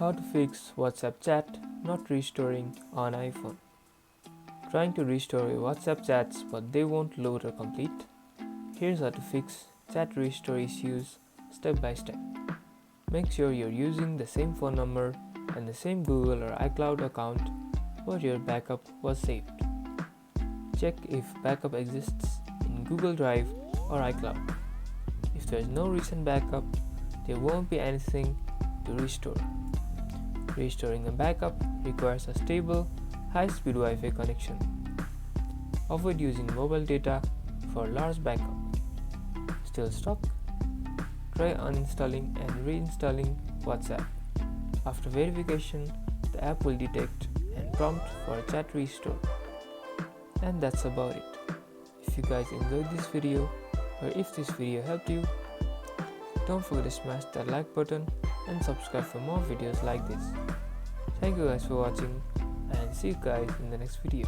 How to fix WhatsApp chat not restoring on iPhone. Trying to restore your WhatsApp chats but they won't load or complete? Here's how to fix chat restore issues step by step. Make sure you're using the same phone number and the same Google or iCloud account where your backup was saved. Check if backup exists in Google Drive or iCloud. If there is no recent backup, there won't be anything to restore. Restoring a backup requires a stable, high-speed Wi-Fi connection. Avoid using mobile data for large backup. Still stuck? Try uninstalling and reinstalling WhatsApp. After verification, the app will detect and prompt for a chat restore. And that's about it. If you guys enjoyed this video or if this video helped you, don't forget to smash that like button and subscribe for more videos like this. Thank you guys for watching and see you guys in the next video.